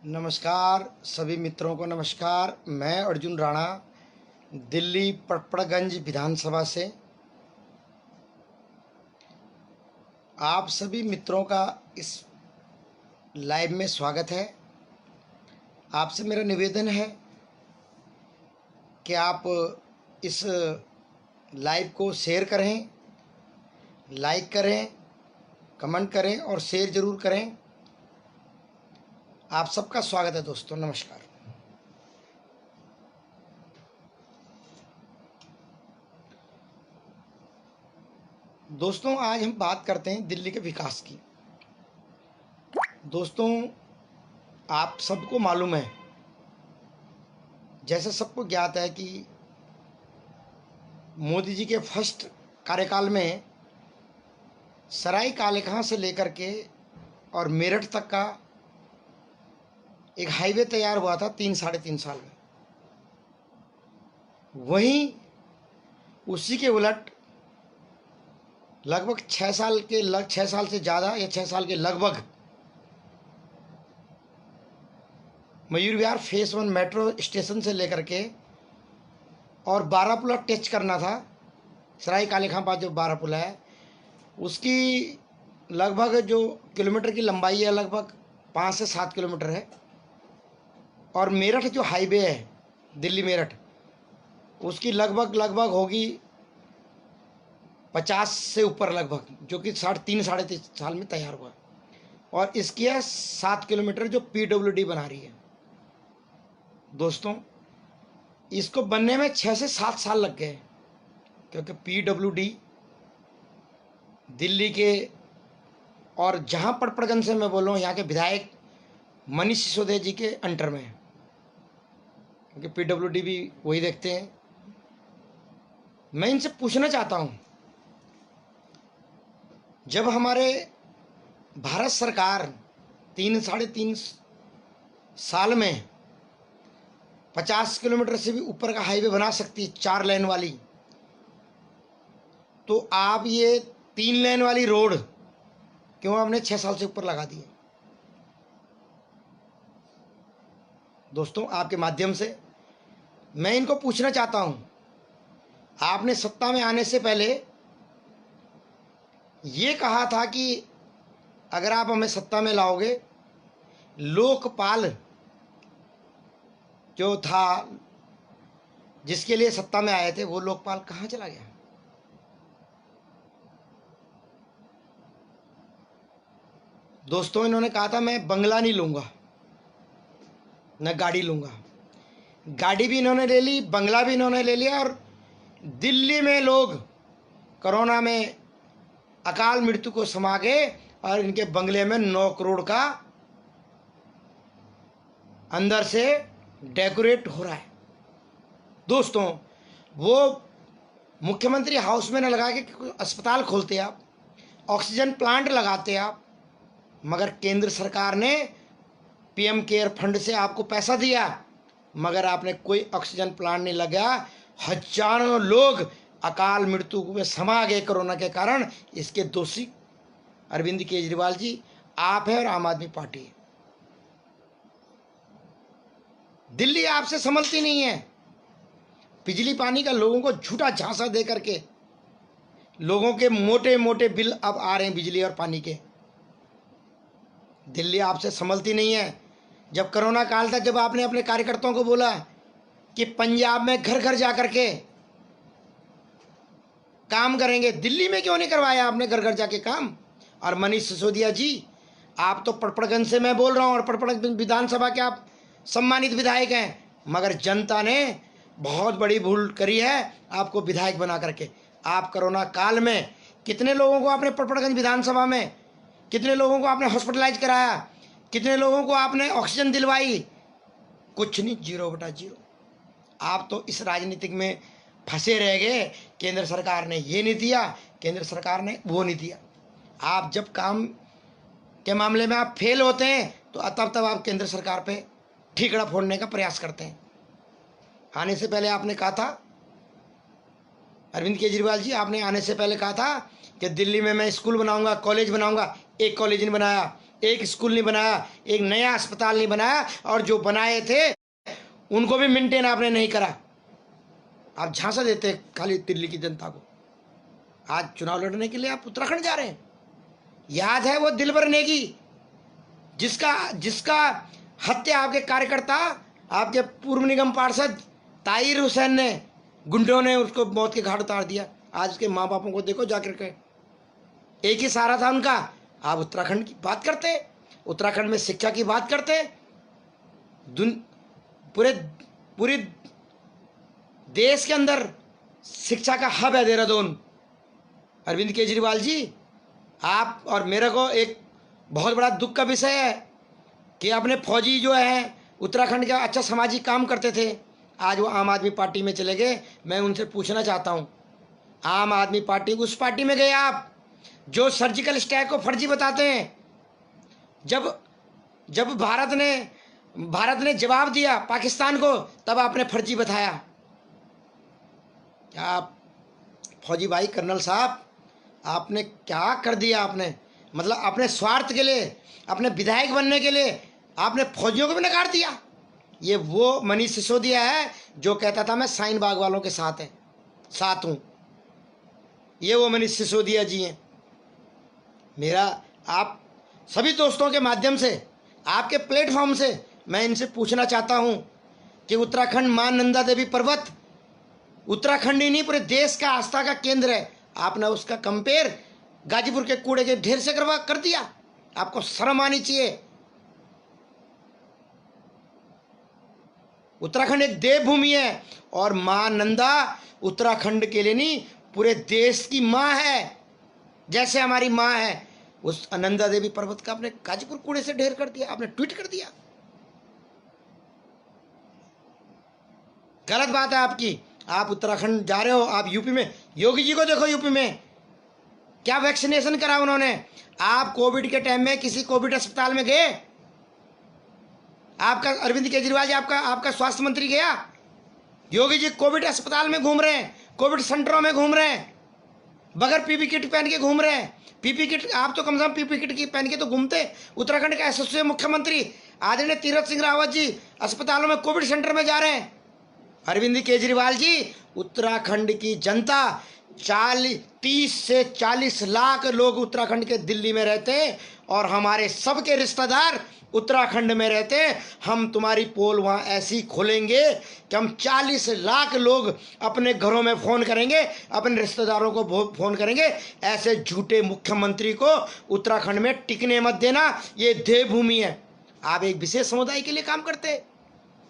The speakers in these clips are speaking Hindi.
नमस्कार सभी मित्रों को नमस्कार। मैं अर्जुन राणा दिल्ली पड़पड़गंज विधानसभा से आप सभी मित्रों का इस लाइव में स्वागत है। आपसे मेरा निवेदन है कि आप इस लाइव को शेयर करें, लाइक करें, कमेंट करें और शेयर ज़रूर करें। आप सबका स्वागत है दोस्तों, नमस्कार। दोस्तों आज हम बात करते हैं दिल्ली के विकास की। दोस्तों आप सबको मालूम है, जैसे सबको ज्ञात है कि मोदी जी के फर्स्ट कार्यकाल में सराय कालेखां से लेकर के और मेरठ तक का एक हाईवे तैयार हुआ था 3-3.5 साल में। वहीं उसी के उलट लगभग 6 साल से ज़्यादा या 6 साल के लगभग Mayur Vihar face 1 metro station से लेकर के और बारापुला टच करना था। सराय कालेखां पास जो बारापुला है उसकी लगभग जो किलोमीटर की लंबाई है लगभग 5 से 7 किलोमीटर है। और मेरठ जो हाईवे है दिल्ली मेरठ उसकी लगभग होगी 50 से ऊपर लगभग, जो कि 3-3.5 साल में तैयार हुआ। और इसकी है 7 किलोमीटर जो PWD बना रही है। दोस्तों इसको बनने में 6 से 7 साल लग गए, क्योंकि PWD दिल्ली के और जहाँ पड़पड़गंज से मैं बोल रहा हूँ यहाँ के विधायक मनीष सिसोदिया जी के अंडर में है, क्योंकि PWD भी वही देखते हैं। मैं इनसे पूछना चाहता हूँ, जब हमारे भारत सरकार 3-3.5 साल में 50 किलोमीटर से भी ऊपर का हाईवे बना सकती है 4 लेन वाली, तो आप ये 3 लेन वाली रोड क्यों आपने 6 साल से ऊपर लगा दी है? दोस्तों आपके माध्यम से मैं इनको पूछना चाहता हूं, आपने सत्ता में आने से पहले ये कहा था कि अगर आप हमें सत्ता में लाओगे, लोकपाल जो था जिसके लिए सत्ता में आए थे वो लोकपाल कहाँ चला गया? दोस्तों इन्होंने कहा था मैं बंगला नहीं लूँगा, न गाड़ी लूँगा। गाड़ी भी इन्होंने ले ली, बंगला भी इन्होंने ले लिया, और दिल्ली में लोग कोरोना में अकाल मृत्यु को समा गए और इनके बंगले में 9 करोड़ का अंदर से डेकोरेट हो रहा है। दोस्तों वो मुख्यमंत्री हाउस में न लगा के अस्पताल खोलते आप, ऑक्सीजन प्लांट लगाते आप, मगर केंद्र सरकार ने PM केयर फंड से आपको पैसा दिया, मगर आपने कोई ऑक्सीजन प्लांट नहीं लगाया। हजारों लोग अकाल मृत्यु में समा गए कोरोना के कारण। इसके दोषी अरविंद केजरीवाल जी आप है और आम आदमी पार्टी है। दिल्ली आपसे संभलती नहीं है। बिजली पानी का लोगों को झूठा झांसा दे करके लोगों के मोटे मोटे बिल अब आ रहे हैं बिजली और पानी के। दिल्ली आपसे संभलती नहीं है। जब कोरोना काल था, जब आपने अपने कार्यकर्ताओं को बोला कि पंजाब में घर घर जा करके काम करेंगे, दिल्ली में क्यों नहीं करवाया आपने घर घर जाके काम? और मनीष सिसोदिया जी आप तो पड़पड़गंज से मैं बोल रहा हूँ और पड़पड़गंज विधानसभा के आप सम्मानित विधायक हैं, मगर जनता ने बहुत बड़ी भूल करी है आपको विधायक बना करके। आप कोरोना काल में कितने लोगों को आपने पड़पड़गंज विधानसभा में, कितने लोगों को आपने हॉस्पिटलाइज कराया, कितने लोगों को आपने ऑक्सीजन दिलवाई? कुछ नहीं, 0/0। आप तो इस राजनीतिक में फंसे रह गए। केंद्र सरकार ने ये नहीं दिया, केंद्र सरकार ने वो नहीं दिया। आप जब काम के मामले में आप फेल होते हैं तो तब आप केंद्र सरकार पे ठीकरा फोड़ने का प्रयास करते हैं। आने से पहले आपने कहा था, अरविंद केजरीवाल जी आपने आने से पहले कहा था कि दिल्ली में मैं स्कूल बनाऊंगा, कॉलेज बनाऊंगा। एक कॉलेज नहीं बनाया, एक स्कूल नहीं बनाया, एक नया अस्पताल नहीं बनाया, और जो बनाए थे उनको भी मेंटेन आपने नहीं करा। आप झांसा देते खाली दिल्ली की जनता को। आज चुनाव लड़ने के लिए आप उत्तराखंड जा रहे हैं। याद है वो दिलबर नेगी जिसका जिसका हत्या आपके कार्यकर्ता, आपके पूर्व निगम पार्षद ताहिर हुसैन ने, गुंडों ने उसको मौत के घाट उतार दिया। आज उसके माँ बापों को देखो जाकर के, एक ही सहारा था उनका। आप उत्तराखंड की बात करते, उत्तराखंड में शिक्षा की बात करते। पूरे पूरी देश के अंदर शिक्षा का हब है देहरादून। अरविंद केजरीवाल जी, आप और मेरे को एक बहुत बड़ा दुख का विषय है कि अपने फौजी जो है उत्तराखंड का अच्छा सामाजिक काम करते थे, आज वो आम आदमी पार्टी में चले गए। मैं उनसे पूछना चाहता हूँ, आम आदमी पार्टी, उस पार्टी में गए आप जो सर्जिकल स्ट्राइक को फर्जी बताते हैं। जब भारत ने जवाब दिया पाकिस्तान को, तब आपने फर्जी बताया। क्या आप फौजी भाई, कर्नल साहब, आपने क्या कर दिया? आपने मतलब अपने स्वार्थ के लिए, अपने विधायक बनने के लिए आपने फौजियों को भी नकार दिया। ये वो मनीष सिसोदिया है जो कहता था मैं शाहीन बाग वालों के साथ हूँ। ये वो मनीष सिसोदिया जी हैं। मेरा आप सभी दोस्तों के माध्यम से, आपके प्लेटफॉर्म से मैं इनसे पूछना चाहता हूँ कि उत्तराखंड मां नंदा देवी पर्वत उत्तराखंड ही नहीं पूरे देश का आस्था का केंद्र है। आपने उसका कंपेयर गाजीपुर के कूड़े के ढेर से कर दिया। आपको शर्म आनी चाहिए। उत्तराखंड एक देवभूमि है और मां नंदा उत्तराखंड के लिए नहीं, पूरे देश की मां है। जैसे हमारी मां है, उस नंदा देवी पर्वत का आपने गाजीपुर कूड़े से ढेर कर दिया, आपने ट्वीट कर दिया। गलत बात है आपकी। आप उत्तराखंड जा रहे हो, आप यूपी में, योगी जी को देखो यूपी में क्या वैक्सीनेशन करा उन्होंने। आप कोविड के टाइम में किसी कोविड अस्पताल में गए? आपका अरविंद केजरीवाल जी, आपका स्वास्थ्य मंत्री गया? योगी जी कोविड अस्पताल में घूम रहे हैं, कोविड सेंटरों में घूम रहे हैं, बगैर पीपी किट पहन के घूम रहे हैं। पीपी किट, आप तो कम से कम पीपी किट की पहन के तो घूमते। उत्तराखंड का यशस्वी मुख्यमंत्री आदरणीय तीरथ सिंह रावत जी अस्पतालों में, कोविड सेंटर में जा रहे हैं। अरविंद केजरीवाल जी, उत्तराखंड की जनता 30 से 40 लाख लोग उत्तराखंड के दिल्ली में रहते हैं और हमारे सबके रिश्तेदार उत्तराखंड में रहते हैं। हम तुम्हारी पोल वहाँ ऐसी खोलेंगे कि हम 40 लाख लोग अपने घरों में फ़ोन करेंगे, अपने रिश्तेदारों को फ़ोन करेंगे। ऐसे झूठे मुख्यमंत्री को उत्तराखंड में टिकने मत देना। ये देवभूमि है। आप एक विशेष समुदाय के लिए काम करते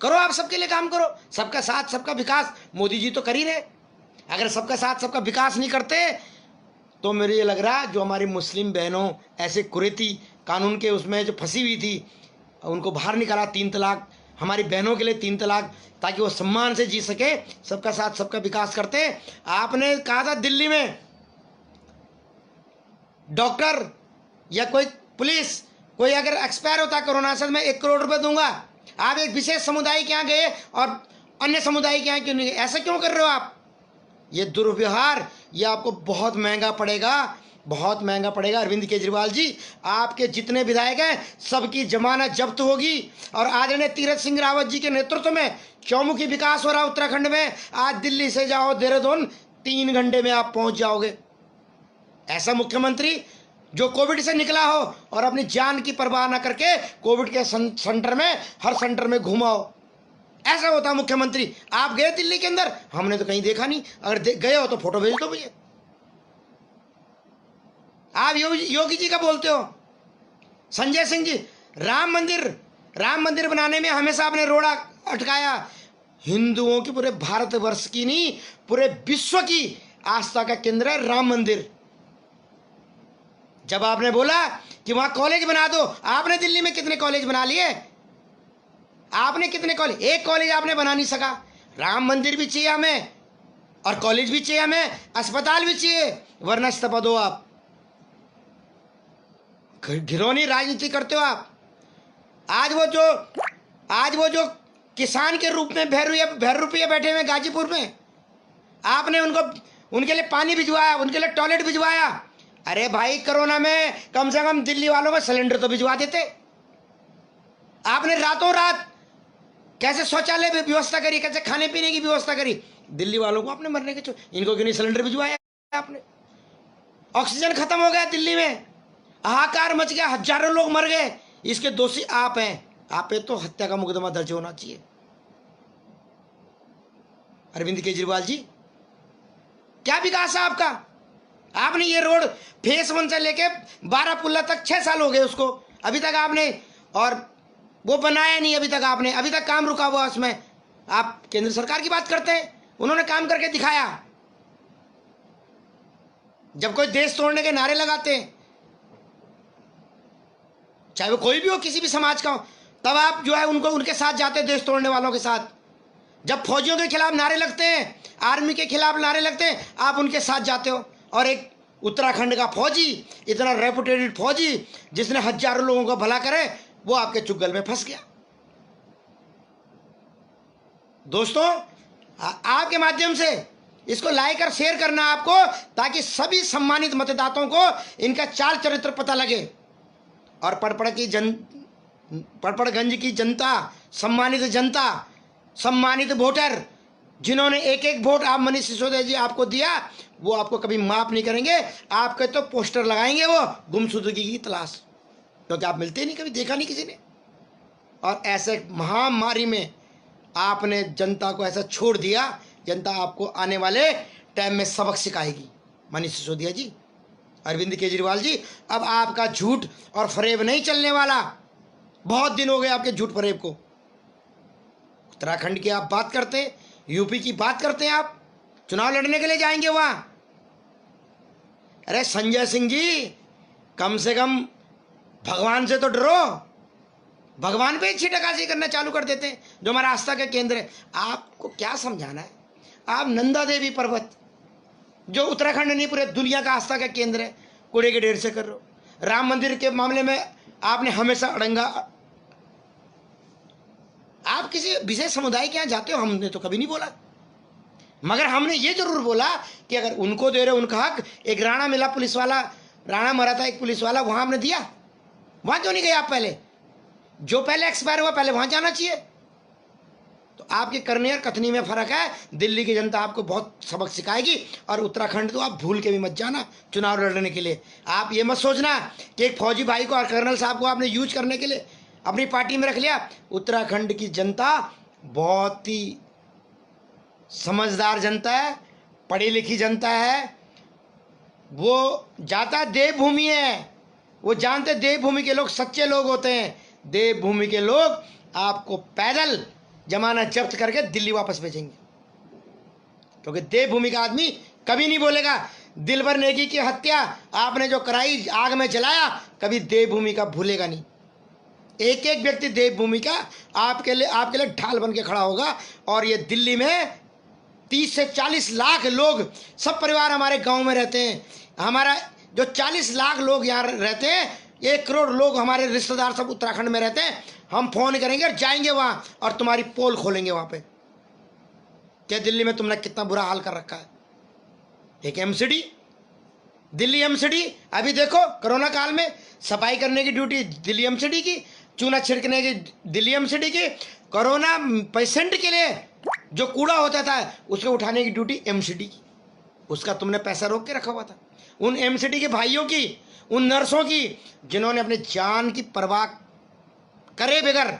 करो, आप सबके लिए काम करो। सबका साथ सबका विकास मोदी जी तो कर ही रहे। अगर सबका साथ सबका विकास नहीं करते तो मेरे ये लग रहा है जो हमारी मुस्लिम बहनों ऐसे कुरीति कानून के उसमें जो फंसी हुई थी, उनको बाहर निकाला 3 तलाक, हमारी बहनों के लिए 3 तलाक, ताकि वो सम्मान से जी सके। सबका साथ सबका विकास करते। आपने कहा था दिल्ली में डॉक्टर या कोई पुलिस कोई अगर एक्सपायर होता कोरोना से, मैं 1 करोड़ रुपए दूंगा। आप एक विशेष समुदाय के यहाँ गए और अन्य समुदाय के यहाँ क्यों नहीं गए? ऐसा क्यों कर रहे हो आप? ये दुर्व्यवहार, ये आपको बहुत महंगा पड़ेगा, बहुत महंगा पड़ेगा। अरविंद केजरीवाल जी, आपके जितने विधायक हैं सबकी जमानत जब्त होगी। और आदरणीय तीरथ सिंह रावत जी के नेतृत्व में चौमुखी विकास हो रहा उत्तराखंड में। आज दिल्ली से जाओ देहरादून, 3 घंटे में आप पहुंच जाओगे। ऐसा मुख्यमंत्री जो कोविड से निकला हो और अपनी जान की परवाह ना करके कोविड के सेंटर में, हर सेंटर में घुमाओ, ऐसा होता मुख्यमंत्री। आप गए दिल्ली के अंदर? हमने तो कहीं देखा नहीं। अगर गए हो तो फोटो भेज दो भैया। आप योगी जी का बोलते हो। संजय सिंह जी, राम मंदिर बनाने में हमेशा आपने रोड़ा अटकाया। हिंदुओं की, पूरे भारतवर्ष की नहीं, पूरे विश्व की आस्था का केंद्र है राम मंदिर। जब आपने बोला कि वहां कॉलेज बना दो, आपने दिल्ली में कितने कॉलेज बना लिए? आपने कितने कॉलेज? एक कॉलेज आपने बना नहीं सका। राम मंदिर भी चाहिए हमें और कॉलेज भी चाहिए हमें, अस्पताल भी चाहिए, वरना इस्तीफा दो। आप घिनौनी राजनीति करते हो आप। आज वो जो किसान के रूप में भैर बैठे हुए गाजीपुर में, आपने उनके लिए पानी भिजवाया, उनके लिए टॉयलेट भिजवाया। अरे भाई कोरोना में कम से कम दिल्ली वालों को सिलेंडर तो भिजवा देते। आपने रातों रात कैसे शौचालय व्यवस्था करी, कैसे खाने पीने की व्यवस्था करी, दिल्ली वालों को आपने मरने के इनको क्यों नहीं सिलेंडर भिजवाया आपने? ऑक्सीजन खत्म हो गया दिल्ली में, हाहाकार मच गया, हजारों लोग मर गए। इसके दोषी आप हैं। आप पे तो हत्या का मुकदमा दर्ज होना चाहिए। अरविंद केजरीवाल जी, क्या विकास है आपका? आपने ये रोड फेस 1 से लेके 12 पुल्ला तक 6 साल हो गए उसको, अभी तक आपने और वो बनाया नहीं। अभी तक काम रुका हुआ उसमें। आप केंद्र सरकार की बात करते हैं, उन्होंने काम करके दिखाया। जब कोई देश तोड़ने के नारे लगाते हैं, चाहे वो कोई भी हो, किसी भी समाज का हो, तब आप जो है उनको उनके साथ जाते हैं, देश तोड़ने वालों के साथ। जब फौजियों के खिलाफ नारे लगते हैं, आर्मी के खिलाफ नारे लगते हैं, आप उनके साथ जाते हो। और एक उत्तराखंड का फौजी, इतना रेपुटेटेड फौजी जिसने हजारों लोगों का भला करे, वो आपके चुगल में फंस गया। दोस्तों, आपके माध्यम से इसको लाइक और शेयर करना आपको, ताकि सभी सम्मानित मतदाताओं को इनका चाल चरित्र पता लगे। और पड़पड़गंज की जनता, सम्मानित जनता, सम्मानित वोटर, जिन्होंने एक एक वोट आप मनीष सिसोदिया जी आपको दिया, वो आपको कभी माफ नहीं करेंगे। आपके तो पोस्टर लगाएंगे वो गुमशुदगी की तलाश, क्योंकि आप मिलते नहीं, कभी देखा नहीं किसी ने। और ऐसे महामारी में आपने जनता को ऐसा छोड़ दिया। जनता आपको आने वाले टाइम में सबक सिखाएगी। मनीष सिसोदिया जी, अरविंद केजरीवाल जी, अब आपका झूठ और फरेब नहीं चलने वाला। बहुत दिन हो गए आपके झूठ फरेब को। उत्तराखंड की आप बात करते हैं, यूपी की बात करते हैं, आप चुनाव लड़ने के लिए जाएंगे वहां। अरे संजय सिंह जी, कम से कम भगवान से तो डरो। भगवान पे छिटकासी करना चालू कर देते हैं, जो हमारा आस्था का केंद्र है। आपको क्या समझाना है? आप नंदा देवी पर्वत, जो उत्तराखंड नहीं पूरे दुनिया का आस्था का केंद्र है, कूड़े के ढेर से कर रहे हो। राम मंदिर के मामले में आपने हमेशा अड़ंगा। आप किसी विशेष समुदाय के यहाँ जाते हो, हमने तो कभी नहीं बोला, मगर हमने ये जरूर बोला कि अगर उनको दे रहे हो उनका हक। एक राणा मिला पुलिस वाला, राणा मरा था एक पुलिस वाला, वहां हमने दिया। वहां क्यों नहीं गए आप? पहले जो पहले एक्सपायर हुआ, पहले वहां जाना चाहिए। तो आपके करने और कथनी में फर्क है। दिल्ली की जनता आपको बहुत सबक सिखाएगी। और उत्तराखंड तो आप भूल के भी मत जाना चुनाव लड़ने के लिए। आप ये मत सोचना कि एक फौजी भाई को और कर्नल साहब को आपने यूज करने के लिए अपनी पार्टी में रख लिया। उत्तराखंड की जनता बहुत ही समझदार जनता है, पढ़ी लिखी जनता है। वो जाता देवभूमि है, वो जानते देवभूमि के लोग सच्चे लोग होते हैं। देवभूमि के लोग आपको पैदल जमानत जब्त करके दिल्ली वापस भेजेंगे, क्योंकि देवभूमि का आदमी कभी नहीं बोलेगा दिलबर नेगी की हत्या आपने जो कराई, आग में जलाया, कभी देवभूमि का भूलेगा नहीं। एक एक व्यक्ति देवभूमि का आपके लिए ढाल बन के खड़ा होगा। और ये दिल्ली में 30 से 40 लाख लोग, सब परिवार हमारे गांव में रहते हैं। हमारा जो 40 लाख लोग यहाँ रहते हैं, 1 करोड़ लोग हमारे रिश्तेदार सब उत्तराखंड में रहते हैं। हम फोन करेंगे और जाएंगे वहां और तुम्हारी पोल खोलेंगे वहां पे। क्या दिल्ली में तुमने कितना बुरा हाल कर रखा है? एक एमसीडी, दिल्ली एमसीडी, अभी देखो कोरोना काल में सफाई करने की ड्यूटी दिल्ली एमसीडी की, चूना छिड़कने की दिल्ली एमसीडी की, कोरोना पेशेंट के लिए जो कूड़ा होता था उसको उठाने की ड्यूटी एमसीडी की। उसका तुमने पैसा रोक के रखा हुआ था। उन एमसीडी के भाइयों की, उन नर्सों की, जिन्होंने अपने जान की परवाह करे बगैर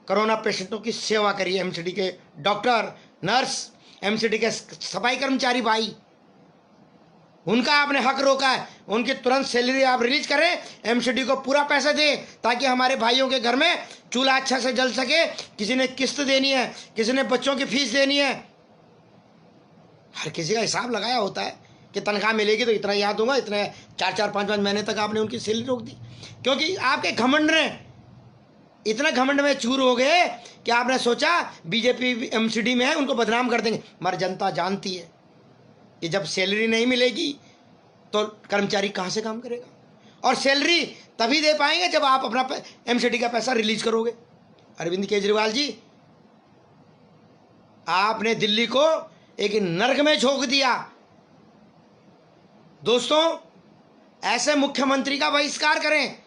कोरोना पेशेंटों की सेवा करी। एमसीडी के डॉक्टर, नर्स, एमसीडी के सफाई कर्मचारी भाई, उनका आपने हक रोका है। उनकी तुरंत सैलरी आप रिलीज करें, एमसीडी को पूरा पैसा दे, ताकि हमारे भाइयों के घर में चूल्हा अच्छा से जल सके। किसी ने किस्त देनी है, किसी ने बच्चों की फीस देनी है, हर किसी का हिसाब लगाया होता है कि तनख्वाह मिलेगी तो इतना याद दूंगा, इतने 4-4, 5-5 महीने तक आपने उनकी सैलरी रोक दी। क्योंकि आपके घमंड ने इतना घमंड में चूर हो गए कि आपने सोचा बीजेपी एमसीडी में है, उनको बदनाम कर देंगे। मगर जनता जानती है कि जब सैलरी नहीं मिलेगी तो कर्मचारी कहाँ से काम करेगा, और सैलरी तभी दे पाएंगे जब आप अपना एमसीडी का पैसा रिलीज करोगे। अरविंद केजरीवाल जी, आपने दिल्ली को एक नर्क में झोंक दिया। दोस्तों, ऐसे मुख्यमंत्री का बहिष्कार करें।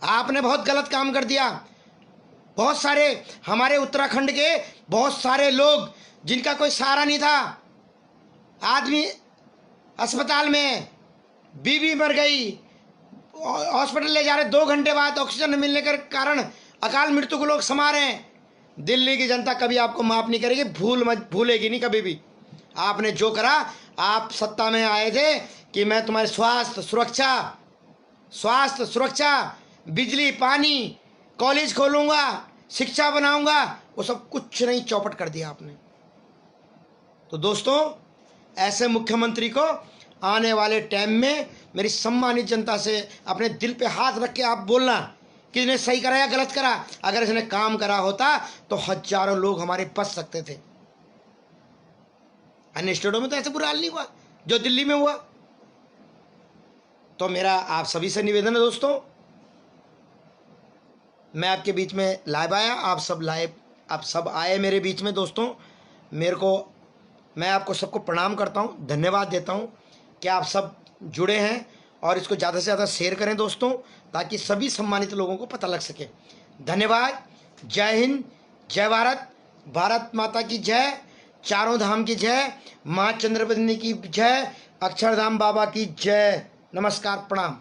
आपने बहुत गलत काम कर दिया। बहुत सारे हमारे उत्तराखंड के बहुत सारे लोग जिनका कोई सहारा नहीं था, आदमी अस्पताल में, बीवी मर गई, हॉस्पिटल ले जा रहे, 2 घंटे बाद ऑक्सीजन न मिलने के कारण अकाल मृत्यु को लोग समा रहे हैं। दिल्ली की जनता कभी आपको माफ नहीं करेगी, भूलेगी नहीं कभी भी। आपने जो करा, आप सत्ता में आए थे कि मैं तुम्हारे स्वास्थ्य सुरक्षा, बिजली, पानी, कॉलेज खोलूंगा, शिक्षा बनाऊंगा, वो सब कुछ नहीं, चौपट कर दिया आपने। तो दोस्तों, ऐसे मुख्यमंत्री को आने वाले टाइम में मेरी सम्मानित जनता से अपने दिल पे हाथ रख के आप बोलना कि इसने सही करा या गलत करा। अगर इसने काम करा होता तो हजारों लोग हमारे बच सकते थे। अन्य स्टेटों में तो ऐसे बुरा हाल नहीं हुआ जो दिल्ली में हुआ। तो मेरा आप सभी से निवेदन है दोस्तों, मैं आपके बीच में लाइव आया, आप सब आए मेरे बीच में। दोस्तों, मैं आपको सबको प्रणाम करता हूं, धन्यवाद देता हूं कि आप सब जुड़े हैं, और इसको ज़्यादा से ज़्यादा शेयर करें दोस्तों, ताकि सभी सम्मानित लोगों को पता लग सके। धन्यवाद। जय हिंद, जय भारत, भारत माता की जय, चारों धाम की जय, माँ चंद्रवदनी की जय, अक्षरधाम बाबा की जय। नमस्कार, प्रणाम।